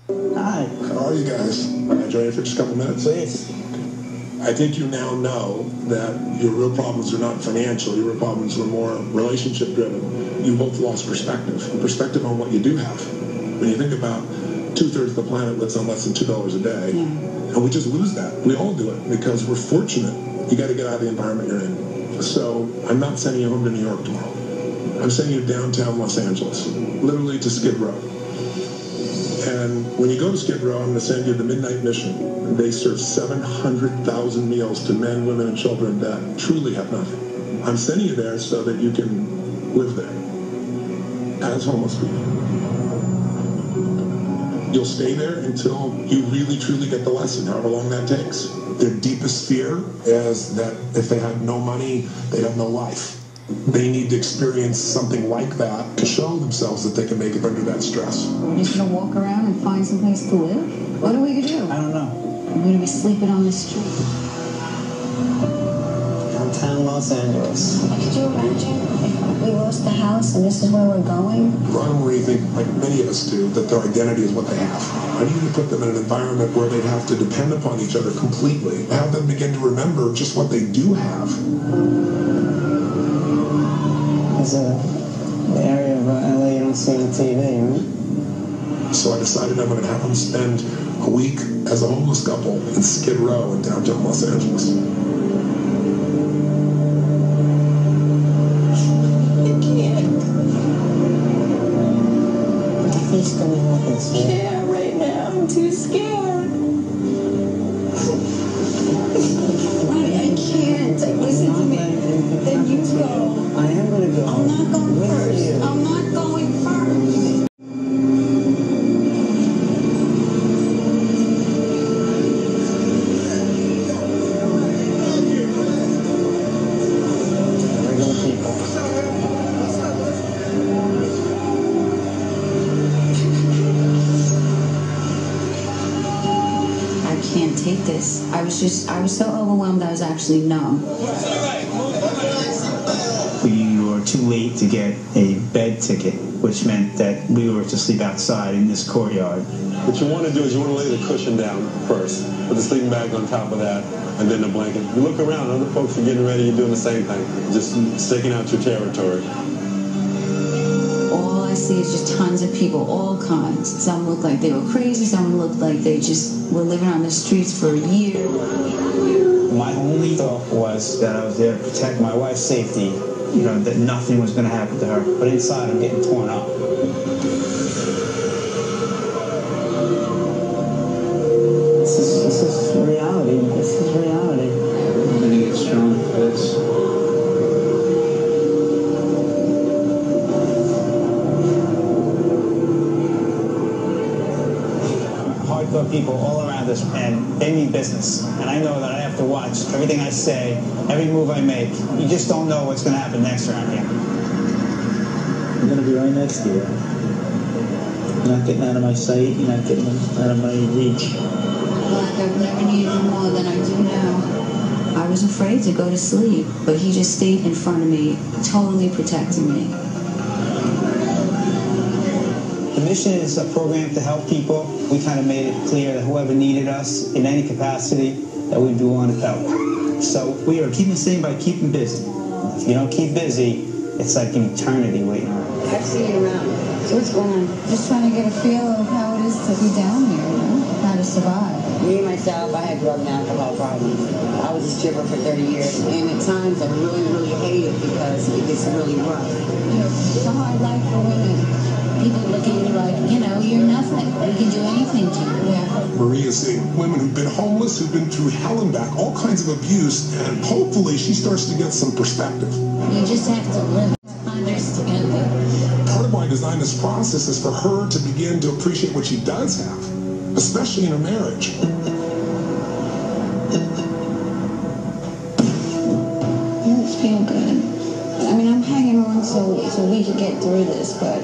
Hi. How are you guys? Can I join you for just a couple minutes? Please. I think you now know that your real problems are not financial. Your real problems were more relationship driven. You both lost perspective on what you do have. When you think about 2/3 of the planet lives on less than $2 a day, and we just lose that. We all do it because we're fortunate. You got to get out of the environment you're in. So I'm not sending you home to New York tomorrow. I'm sending you downtown Los Angeles, literally to Skid Row. And when you go to Skid Row, I'm going to send you the Midnight Mission. They serve 700,000 meals to men, women, and children that truly have nothing. I'm sending you there so that you can live there as homeless people. You'll stay there until you really, truly get the lesson, however long that takes. Their deepest fear is that if they have no money, they have no life. They need to experience something like that to show themselves that they can make it under that stress. We're just going to walk around and find some place to live? What are we going to do? I don't know. We're going to be sleeping on the street. Downtown Los Angeles. Could you imagine if we lost the house and this is where we're going? Ron Marie think, like many of us do, that their identity is what they have. I need to put them in an environment where they have to depend upon each other completely. Have them begin to remember just what they do have. There's the area of LA you don't see on TV, right? So I decided I'm going to have them spend a week as a homeless couple in Skid Row in downtown Los Angeles. I can't. He's going to look and see. Yeah, right now. I'm too scared. I can't. Listen to me. Then you go. I am going to go. I'm not going first. I'm not going first. Regular people. I can't take this. I was so overwhelmed I was actually numb. We were too late to get a bed ticket, which meant that we were to sleep outside in this courtyard. What you want to do is you want to lay the cushion down first, put the sleeping bag on top of that, and then the blanket. You look around, other folks are getting ready, you're doing the same thing, just staking out your territory. All I see is just tons of people, all kinds. Some look like they were crazy, some looked like they just were living on the streets for a year. My only thought was that I was there to protect my wife's safety, you know, that nothing was going to happen to her. But inside, I'm getting torn up. This is reality. This is reality. I'm going to get strong for this. Hardcore people all around us, and they mean business. And I know that I have to watch everything I say, every move I make. You just don't know what's going to happen next around here. I'm going to be right next to you. You're not getting out of my sight. You're not getting out of my reach. Like I've never needed him more than I do now. I was afraid to go to sleep, but he just stayed in front of me, totally protecting me. The mission is a program to help people. We kind of made it clear that whoever needed us in any capacity, that we'd be willing to help. So we are keeping sane by keeping busy. If you don't keep busy, it's like an eternity waiting. I've seen you around. So what's going on? Just trying to get a feel of how it is to be down here, you know? How to survive. Me, myself, I had drug and alcohol problems. I was a stripper for 30 years, and at times I really, really hate it because it gets really rough. You know, it's a hard life for women. People look at you like, you know, you're nothing. We can do anything to you. Yeah. Marie is seeing women who've been homeless, who've been through hell and back, all kinds of abuse, and hopefully she starts to get some perspective. You just have to live, understand it. Part of why I designed this process is for her to begin to appreciate what she does have, especially in her marriage. I feel good. I mean, I'm hanging on so we could get through this, but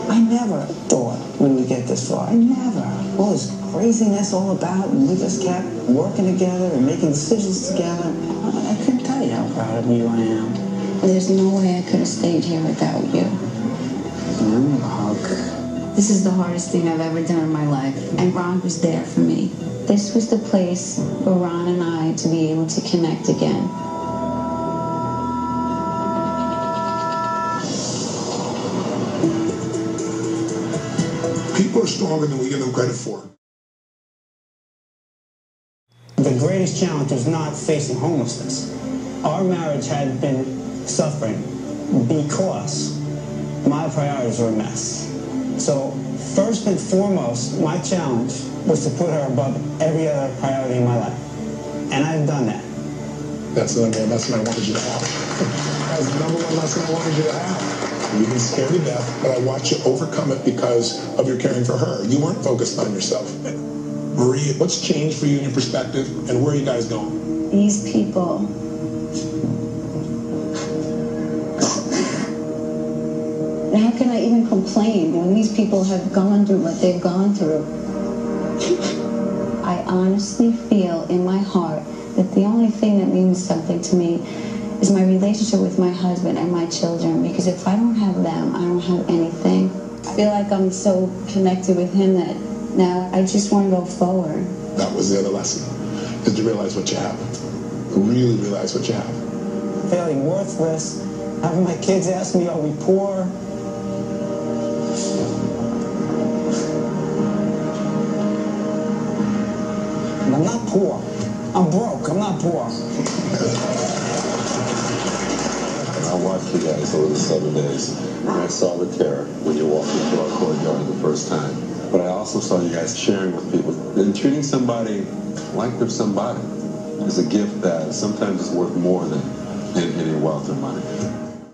I never thought we would get this far. I never. All this craziness all about, and we just kept working together and making decisions together. I couldn't tell you how proud of you I am. there's no way I could have stayed here without you. Hug. This is the hardest thing I've ever done in my life, and Ron was there for me. This was the place for Ron and I to be able to connect again. People are stronger than we give them credit for. The greatest challenge was not facing homelessness. Our marriage had been suffering because my priorities were a mess. So first and foremost, my challenge was to put her above every other priority in my life. And I've done that. That's the number one lesson I wanted you to have. That's the number one lesson I wanted you to have. You've been scared to death, but I watched you overcome it because of your caring for her. You weren't focused on yourself. Marie, what's changed for you in your perspective, and where are you guys going? These people, how can I even complain when these people have gone through what they've gone through? I honestly feel in my heart that the only thing that means something to me is my relationship with my husband and my children, because if I don't have them, I don't have anything. I feel like I'm so connected with him that now I just want to go forward. That was the other lesson, is to realize what you have. Really realize what you have. Feeling worthless, having my kids ask me, are we poor? I'm not poor. I'm broke. I'm not poor. I watched you guys over the 7 days, and I saw the terror when you walked into our courtyard the first time. But I also saw you guys sharing with people. And treating somebody like they're somebody is a gift that sometimes is worth more than any wealth or money.